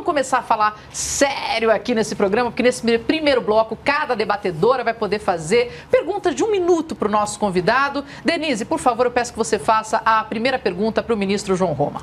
vamos começar a falar sério aqui nesse programa, porque nesse primeiro bloco, cada debatedora vai poder fazer perguntas de 1 minuto para o nosso convidado. Denise, por favor, eu peço que você faça a primeira pergunta para o ministro João Roma.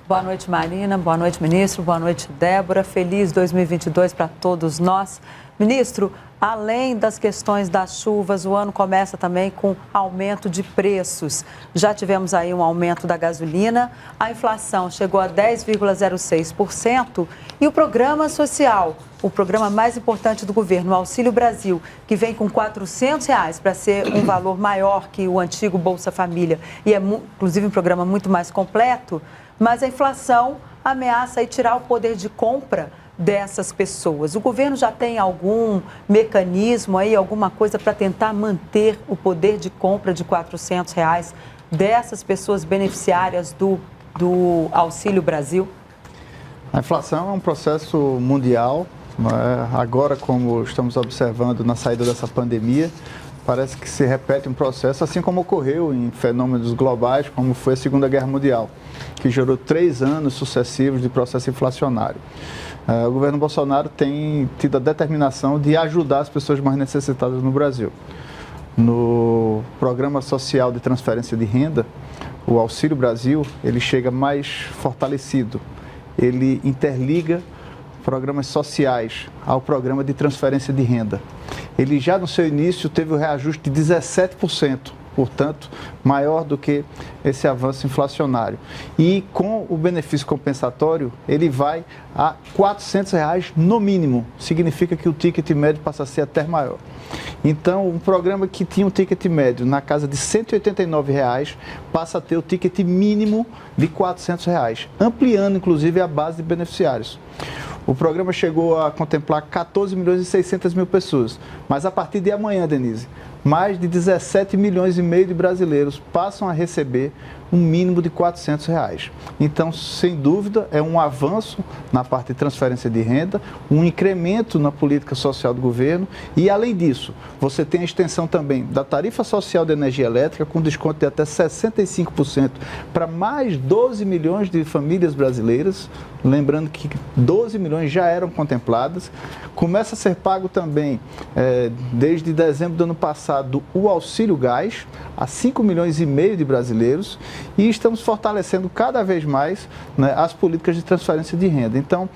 Boa noite, Marina. Boa noite, ministro. Boa noite, Débora. Feliz 2022 para todos nós. Ministro, além das questões das chuvas, o ano começa também com aumento de preços. Já tivemos aí um aumento da gasolina, a inflação chegou a 10,06% e o programa social, o programa mais importante do governo, o Auxílio Brasil, que vem com R$ 400 para ser um valor maior que o antigo Bolsa Família e é, inclusive, um programa muito mais completo, mas a inflação ameaça aí tirar o poder de compra dessas pessoas. O governo já tem algum mecanismo aí, alguma coisa para tentar manter o poder de compra de R$ 400 dessas pessoas beneficiárias do Auxílio Brasil? A inflação é um processo mundial, né? Agora, como estamos observando na saída dessa pandemia, parece que se repete um processo, assim como ocorreu em fenômenos globais, como foi a Segunda Guerra Mundial, que gerou 3 anos sucessivos de processo inflacionário. O governo Bolsonaro tem tido a determinação de ajudar as pessoas mais necessitadas no Brasil. No Programa Social de Transferência de Renda, o Auxílio Brasil, ele chega mais fortalecido. Ele interliga programas sociais ao programa de transferência de renda. Ele já no seu início teve o reajuste de 17%. Portanto, maior do que esse avanço inflacionário. E com o benefício compensatório, ele vai a R$ 400 no mínimo. Significa que o ticket médio passa a ser até maior. Então, um programa que tinha um ticket médio na casa de R$ 189 passa a ter o ticket mínimo de R$ 400, ampliando, inclusive, a base de beneficiários. O programa chegou a contemplar 14 milhões e 600 mil pessoas, mas a partir de amanhã, Denise, mais de 17 milhões e meio de brasileiros passam a receber um mínimo de R$ 400. Então, sem dúvida, é um avanço na parte de transferência de renda, um incremento na política social do governo e, além disso, você tem a extensão também da tarifa social de energia elétrica com desconto de até 65% para mais 12 milhões de famílias brasileiras, lembrando que 12 milhões já eram contempladas. Começa a ser pago também, desde dezembro do ano passado, o Auxílio Gás a 5 milhões e meio de brasileiros e estamos fortalecendo cada vez mais, né, as políticas de transferência de renda. Então,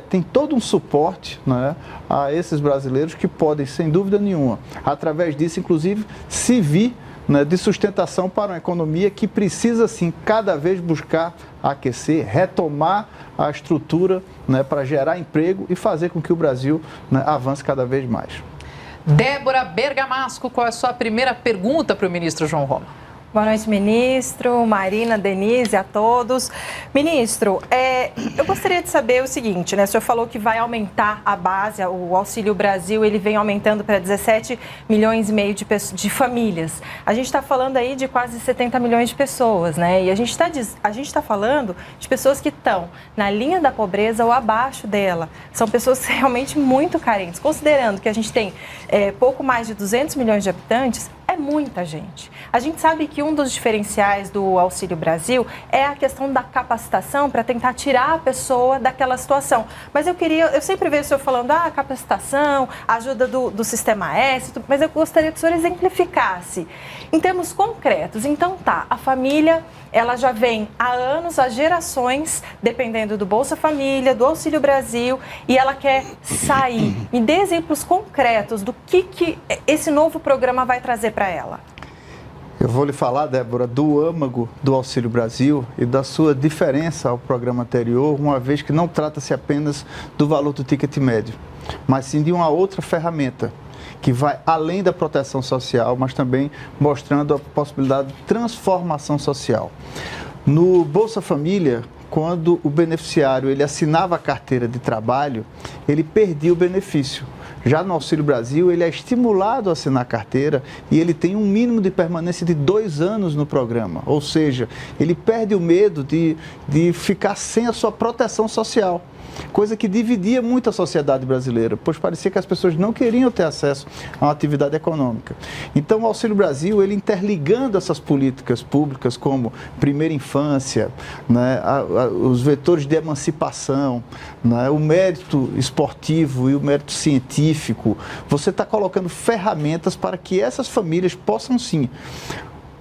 tem todo um suporte, né, a esses brasileiros que podem, sem dúvida nenhuma, através disso, inclusive, servir, né, de sustentação para uma economia que precisa, sim, cada vez buscar aquecer, retomar a estrutura, né, para gerar emprego e fazer com que o Brasil, né, avance cada vez mais. Débora Bergamasco, qual é a sua primeira pergunta para o ministro João Roma? Boa noite, ministro, Marina, Denise, a todos. Ministro, eu gostaria de saber o seguinte, né? O senhor falou que vai aumentar a base, o Auxílio Brasil, ele vem aumentando para 17 milhões e meio de famílias. A gente está falando aí de quase 70 milhões de pessoas, né? E a gente está falando de pessoas que estão na linha da pobreza ou abaixo dela. São pessoas realmente muito carentes. Considerando que a gente tem pouco mais de 200 milhões de habitantes, é muita gente. A gente sabe que um dos diferenciais do Auxílio Brasil é a questão da capacitação para tentar tirar a pessoa daquela situação. Mas eu sempre vejo o senhor falando, capacitação, ajuda do Sistema S, mas eu gostaria que o senhor exemplificasse em termos concretos. Então a família, ela já vem há anos, há gerações, dependendo do Bolsa Família, do Auxílio Brasil, e ela quer sair. Me dê exemplos concretos do que esse novo programa vai trazer para ela. Eu vou lhe falar, Débora, do âmago do Auxílio Brasil e da sua diferença ao programa anterior, uma vez que não trata-se apenas do valor do ticket médio, mas sim de uma outra ferramenta que vai além da proteção social, mas também mostrando a possibilidade de transformação social. No Bolsa Família, quando o beneficiário ele assinava a carteira de trabalho, ele perdia o benefício. Já no Auxílio Brasil, ele é estimulado a assinar a carteira e ele tem um mínimo de permanência de 2 anos no programa. Ou seja, ele perde o medo de ficar sem a sua proteção social. coisa que dividia muito a sociedade brasileira, pois parecia que as pessoas não queriam ter acesso a uma atividade econômica. Então, o Auxílio Brasil, ele interligando essas políticas públicas como primeira infância, né, os vetores de emancipação, né, o mérito esportivo e o mérito científico, você está colocando ferramentas para que essas famílias possam, sim,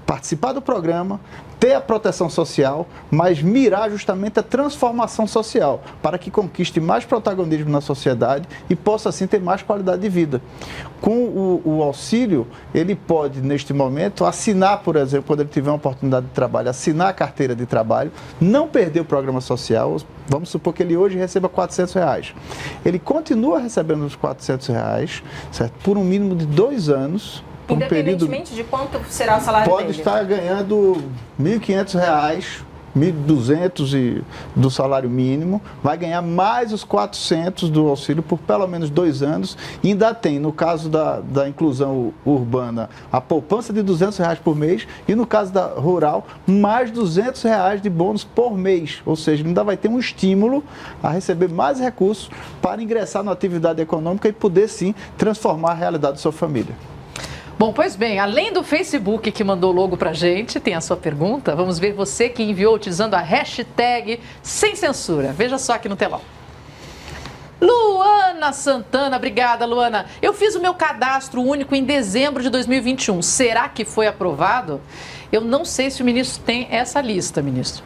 participar do programa, ter a proteção social, mas mirar justamente a transformação social, para que conquiste mais protagonismo na sociedade e possa, assim, ter mais qualidade de vida. Com o auxílio, ele pode, neste momento, assinar, por exemplo, quando ele tiver uma oportunidade de trabalho, assinar a carteira de trabalho, não perder o programa social. Vamos supor que ele hoje receba R$400. Ele continua recebendo os R$400, certo? Por um mínimo de 2 anos, independentemente de quanto será o salário dele. Pode estar ganhando R$1.500, 1.200 do salário mínimo, vai ganhar mais os 400 do auxílio por pelo menos 2 anos. E ainda tem, no caso da inclusão urbana, a poupança de R$200 por mês e no caso da rural, mais R$200 de bônus por mês. Ou seja, ele ainda vai ter um estímulo a receber mais recursos para ingressar na atividade econômica e poder, sim, transformar a realidade da sua família. Bom, pois bem, além do Facebook que mandou logo pra gente, tem a sua pergunta. Vamos ver você que enviou utilizando a hashtag sem censura. Veja só aqui no telão. Luana Santana, obrigada, Luana. Eu fiz o meu cadastro único em dezembro de 2021. Será que foi aprovado? Eu não sei se o ministro tem essa lista, ministro.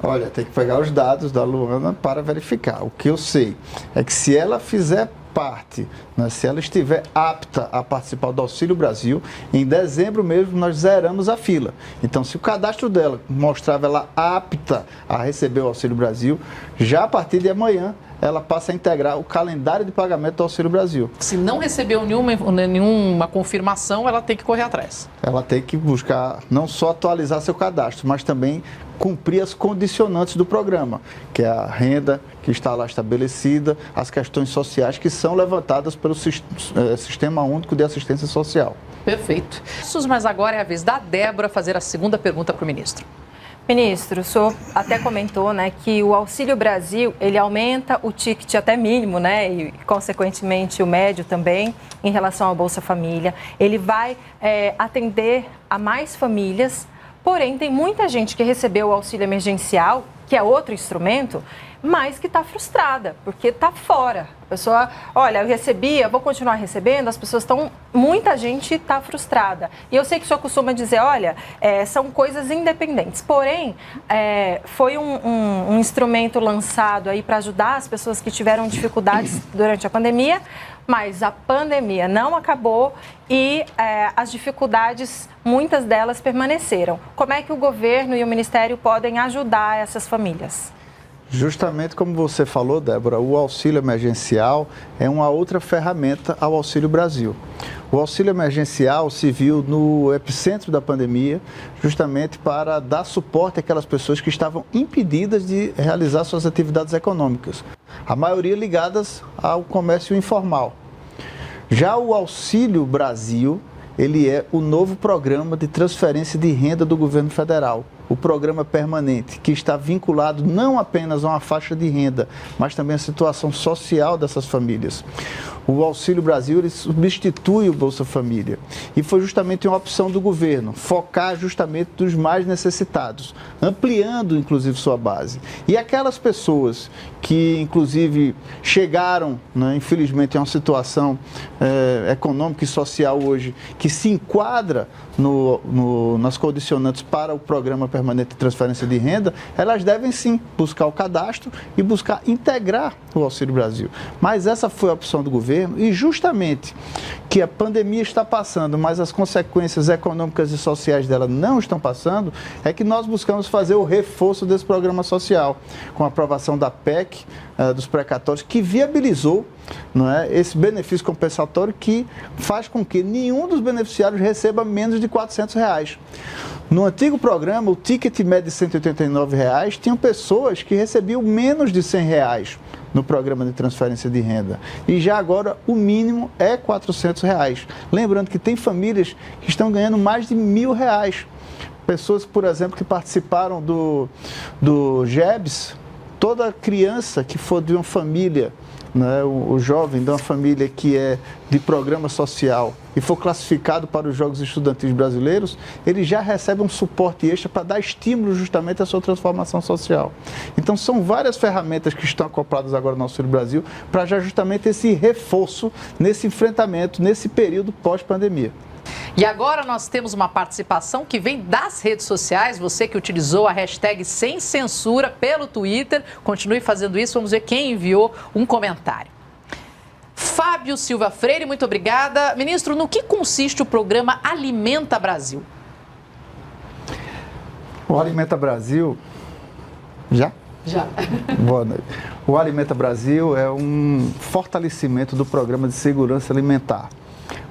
Olha, tem que pegar os dados da Luana para verificar. O que eu sei é que se ela fizer parte, né, se ela estiver apta a participar do Auxílio Brasil, em dezembro mesmo nós zeramos a fila. Então, se o cadastro dela mostrava ela apta a receber o Auxílio Brasil, já a partir de amanhã ela passa a integrar o calendário de pagamento do Auxílio Brasil. Se não recebeu nenhuma confirmação, ela tem que correr atrás. Ela tem que buscar não só atualizar seu cadastro, mas também cumprir as condicionantes do programa, que é a renda que está lá estabelecida, as questões sociais que são levantadas pelo Sistema Único de Assistência Social. Perfeito. Mas agora é a vez da Débora fazer a segunda pergunta para o ministro. Ministro, o senhor até comentou, né, que o Auxílio Brasil, ele aumenta o ticket até mínimo, né, e consequentemente o médio também, em relação ao Bolsa Família. Ele vai atender a mais famílias, porém tem muita gente que recebeu o auxílio emergencial, que é outro instrumento, mas que está frustrada, porque está fora. A pessoa, olha, eu recebia, vou continuar recebendo, as pessoas estão, muita gente está frustrada. E eu sei que o senhor costuma dizer, olha, são coisas independentes. Porém, foi um instrumento lançado aí para ajudar as pessoas que tiveram dificuldades durante a pandemia, mas a pandemia não acabou e as dificuldades, muitas delas permaneceram. Como é que o governo e o Ministério podem ajudar essas famílias? Justamente como você falou, Débora, o auxílio emergencial é uma outra ferramenta ao Auxílio Brasil. O auxílio emergencial se viu no epicentro da pandemia, justamente para dar suporte àquelas pessoas que estavam impedidas de realizar suas atividades econômicas, a maioria ligadas ao comércio informal. Já o Auxílio Brasil, ele é o novo programa de transferência de renda do governo federal. O programa permanente, que está vinculado não apenas a uma faixa de renda, mas também à situação social dessas famílias. O Auxílio Brasil, ele substitui o Bolsa Família. E foi justamente uma opção do governo, focar justamente nos mais necessitados, ampliando, inclusive, sua base. E aquelas pessoas que, inclusive, chegaram, né, infelizmente, a uma situação econômica e social hoje, que se enquadra nas condicionantes para o programa permanente de transferência de renda, elas devem sim buscar o cadastro e buscar integrar o Auxílio Brasil. Mas essa foi a opção do governo e justamente que a pandemia está passando, mas as consequências econômicas e sociais dela não estão passando, é que nós buscamos fazer o reforço desse programa social, com a aprovação da PEC, dos precatórios, que viabilizou, não é, esse benefício compensatório que faz com que nenhum dos beneficiários receba menos de R$400. No antigo programa, o ticket médio de R$189, tinham pessoas que recebiam menos de R$100 no programa de transferência de renda. E já agora o mínimo é R$400. Lembrando que tem famílias que estão ganhando mais de R$1.000. Pessoas, por exemplo, que participaram do GEBS, Toda criança que for de uma família, né, o jovem de uma família que é de programa social e for classificado para os Jogos Estudantis Brasileiros, ele já recebe um suporte extra para dar estímulo justamente à sua transformação social. Então, são várias ferramentas que estão acopladas agora no Auxílio Brasil para já justamente esse reforço nesse enfrentamento, nesse período pós-pandemia. E agora nós temos uma participação que vem das redes sociais, você que utilizou a hashtag Sem Censura pelo Twitter, continue fazendo isso, vamos ver quem enviou um comentário. Fábio Silva Freire, muito obrigada. Ministro, no que consiste o programa Alimenta Brasil? O Alimenta Brasil... Já? Já. Boa noite. O Alimenta Brasil é um fortalecimento do programa de segurança alimentar.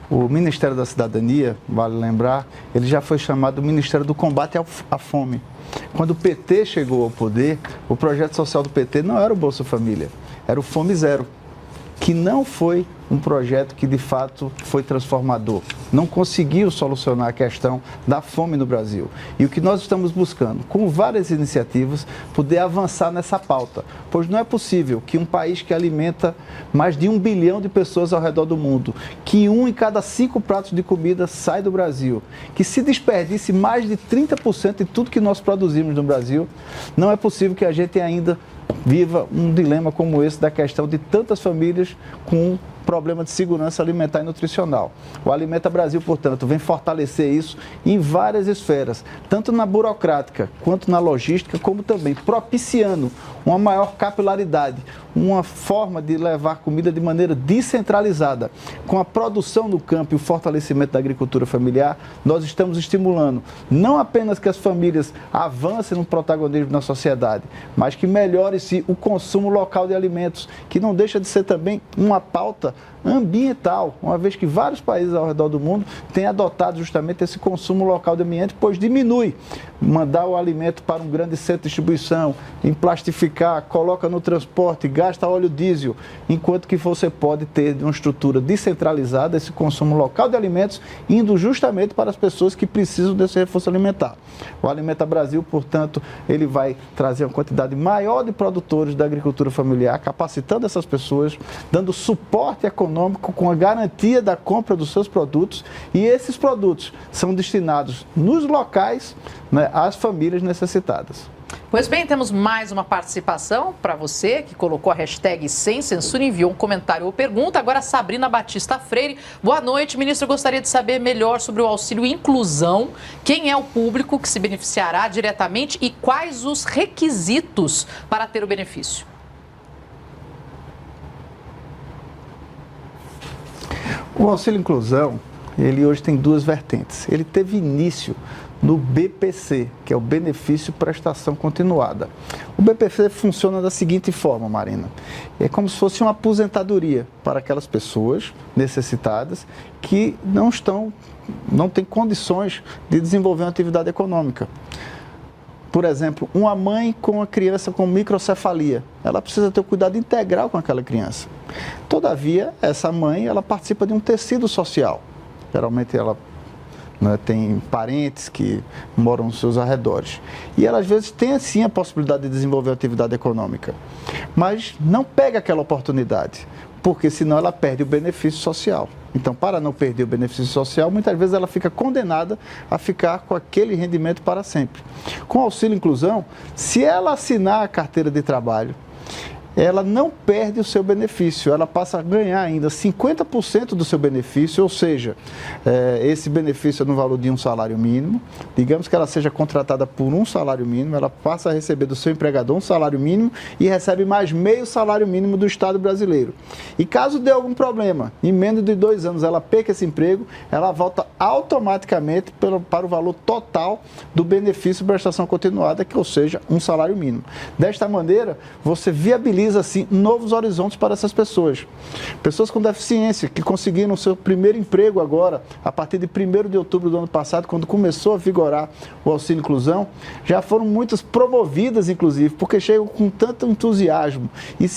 O Ministério da Cidadania, vale lembrar, ele já foi chamado Ministério do Combate à Fome. Quando o PT chegou ao poder, o projeto social do PT não era o Bolsa Família, era o Fome Zero, que não foi um projeto que de fato foi transformador. Não conseguiu solucionar a questão da fome no Brasil. E o que nós estamos buscando, com várias iniciativas, poder avançar nessa pauta. Pois não é possível que um país que alimenta mais de 1 bilhão de pessoas ao redor do mundo, que 1 em cada 5 pratos de comida sai do Brasil, que se desperdice mais de 30% de tudo que nós produzimos no Brasil, não é possível que a gente ainda viva um dilema como esse da questão de tantas famílias com problema de segurança alimentar e nutricional. O Alimenta Brasil, portanto, vem fortalecer isso em várias esferas, tanto na burocrática quanto na logística, como também propiciando uma maior capilaridade, uma forma de levar comida de maneira descentralizada. Com a produção no campo e o fortalecimento da agricultura familiar, nós estamos estimulando não apenas que as famílias avancem no protagonismo na sociedade, mas que melhore-se o consumo local de alimentos, que não deixa de ser também uma pauta ambiental, uma vez que vários países ao redor do mundo têm adotado justamente esse consumo local de ambiente, pois diminui mandar o alimento para um grande centro de distribuição, emplastificar, coloca no transporte, gasta óleo diesel, enquanto que você pode ter uma estrutura descentralizada, esse consumo local de alimentos, indo justamente para as pessoas que precisam desse reforço alimentar. O Alimenta Brasil, portanto, ele vai trazer uma quantidade maior de produtores da agricultura familiar, capacitando essas pessoas, dando suporte econômico com a garantia da compra dos seus produtos, e esses produtos são destinados nos locais, né, às famílias necessitadas. Pois bem, temos mais uma participação para você que colocou a hashtag Sem Censura, enviou um comentário ou pergunta. Agora, Sabrina Batista Freire. Boa noite, ministro. Eu gostaria de saber melhor sobre o auxílio inclusão. Quem é o público que se beneficiará diretamente e quais os requisitos para ter o benefício? O auxílio inclusão, ele hoje tem duas vertentes. Ele teve início no BPC, que é o Benefício Prestação Continuada. O BPC funciona da seguinte forma, Marina. É como se fosse uma aposentadoria para aquelas pessoas necessitadas que não têm condições de desenvolver uma atividade econômica. Por exemplo, uma mãe com uma criança com microcefalia, ela precisa ter um cuidado integral com aquela criança. Todavia, essa mãe, ela participa de um tecido social. Geralmente ela, né, tem parentes que moram nos seus arredores. E ela, às vezes, tem, sim, a possibilidade de desenvolver atividade econômica. Mas não pega aquela oportunidade, porque senão ela perde o benefício social. Então, para não perder o benefício social, muitas vezes ela fica condenada a ficar com aquele rendimento para sempre. Com o auxílio inclusão, se ela assinar a carteira de trabalho, ela não perde o seu benefício, ela passa a ganhar ainda 50% do seu benefício, ou seja, esse benefício é no valor de um salário mínimo. Digamos que ela seja contratada por um salário mínimo, ela passa a receber do seu empregador um salário mínimo e recebe mais meio salário mínimo do Estado brasileiro. E caso dê algum problema, em menos de 2 anos ela perca esse emprego, ela volta automaticamente para o valor total do benefício de prestação continuada, que ou seja, um salário mínimo. Desta maneira, você viabiliza assim novos horizontes para essas pessoas. Pessoas com deficiência que conseguiram o seu primeiro emprego agora, a partir de 1º de outubro do ano passado, quando começou a vigorar o auxílio inclusão, já foram muitas promovidas, inclusive, porque chegam com tanto entusiasmo e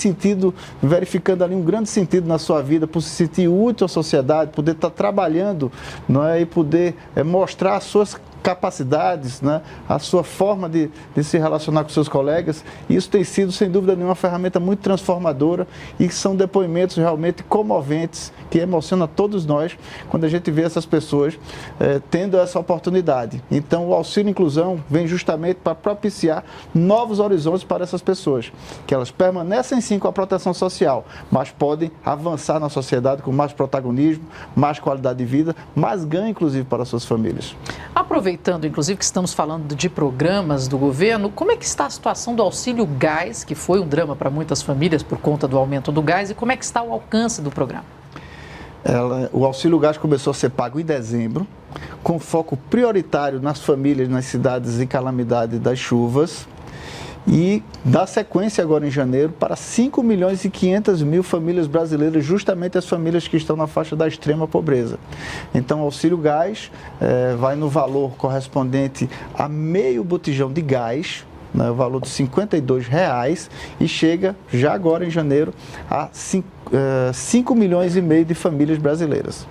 verificando ali um grande sentido na sua vida, por se sentir útil à sociedade, poder estar trabalhando, não é, e poder mostrar as suas capacidades, né, a sua forma de se relacionar com seus colegas. Isso tem sido, sem dúvida nenhuma, uma ferramenta muito transformadora e são depoimentos realmente comoventes que emocionam todos nós quando a gente vê essas pessoas tendo essa oportunidade. Então, o Auxílio Inclusão vem justamente para propiciar novos horizontes para essas pessoas, que elas permanecem sim com a proteção social, mas podem avançar na sociedade com mais protagonismo, mais qualidade de vida, mais ganho, inclusive, para suas famílias. Aproveitando, inclusive, que estamos falando de programas do governo, como é que está a situação do Auxílio Gás, que foi um drama para muitas famílias por conta do aumento do gás, e como é que está o alcance do programa? O Auxílio Gás começou a ser pago em dezembro, com foco prioritário nas famílias, nas cidades em calamidade das chuvas, e dá sequência agora em janeiro para 5 milhões e 500 mil famílias brasileiras, justamente as famílias que estão na faixa da extrema pobreza. Então, o Auxílio Gás vai no valor correspondente a meio botijão de gás, né, o valor de R$ 52,00, e chega, já agora em janeiro, a 5 milhões e meio de famílias brasileiras.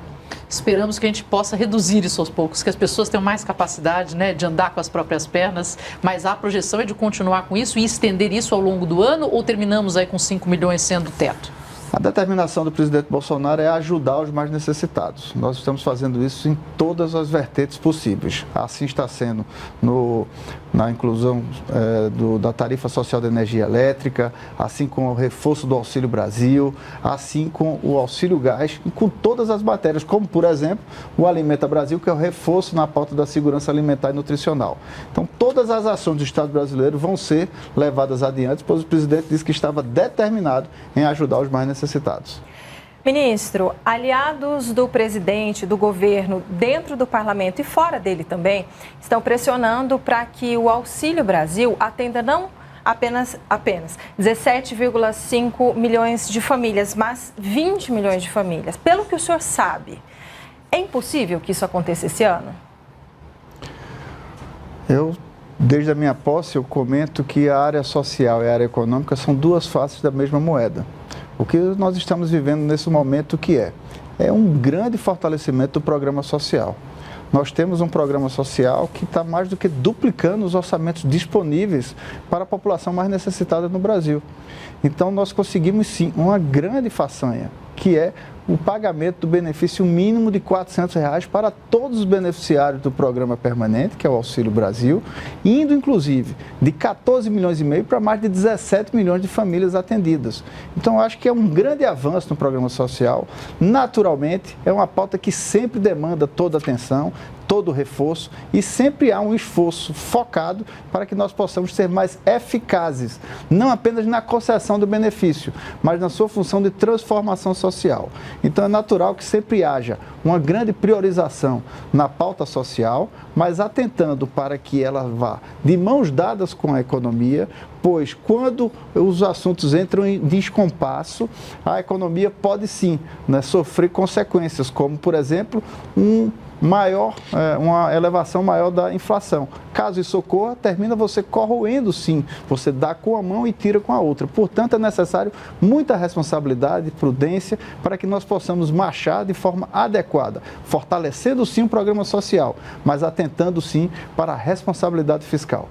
Esperamos que a gente possa reduzir isso aos poucos, que as pessoas tenham mais capacidade, né, de andar com as próprias pernas, mas a projeção é de continuar com isso e estender isso ao longo do ano, ou terminamos aí com 5 milhões sendo o teto? A determinação do presidente Bolsonaro é ajudar os mais necessitados. Nós estamos fazendo isso em todas as vertentes possíveis. Assim está sendo na inclusão da tarifa social de energia elétrica, assim com o reforço do Auxílio Brasil, assim com o Auxílio Gás e com todas as matérias, como, por exemplo, o Alimenta Brasil, que é o reforço na pauta da segurança alimentar e nutricional. Então, todas as ações do Estado brasileiro vão ser levadas adiante, pois o presidente disse que estava determinado em ajudar os mais necessitados. Ministro, aliados do presidente, do governo, dentro do parlamento e fora dele também, estão pressionando para que o Auxílio Brasil atenda não apenas 17,5 milhões de famílias, mas 20 milhões de famílias. Pelo que o senhor sabe, é impossível que isso aconteça esse ano? Desde a minha posse, eu comento que a área social e a área econômica são duas faces da mesma moeda. O que nós estamos vivendo nesse momento é um grande fortalecimento do programa social. Nós temos um programa social que está mais do que duplicando os orçamentos disponíveis para a população mais necessitada no Brasil. Então, nós conseguimos sim uma grande façanha, que é o pagamento do benefício mínimo de R$ 400 para todos os beneficiários do programa permanente, que é o Auxílio Brasil, indo inclusive de 14 milhões e meio para mais de 17 milhões de famílias atendidas. Então, eu acho que é um grande avanço no programa social. Naturalmente, é uma pauta que sempre demanda toda a atenção, todo o reforço, e sempre há um esforço focado para que nós possamos ser mais eficazes, não apenas na concessão do benefício, mas na sua função de transformação social. Então, é natural que sempre haja uma grande priorização na pauta social, mas atentando para que ela vá de mãos dadas com a economia, pois quando os assuntos entram em descompasso, a economia pode sim, né, sofrer consequências, como, por exemplo, uma elevação maior da inflação. Caso isso ocorra, termina você corroendo sim, você dá com a mão e tira com a outra. Portanto, é necessário muita responsabilidade e prudência para que nós possamos marchar de forma adequada, fortalecendo sim o programa social, mas atentando sim para a responsabilidade fiscal.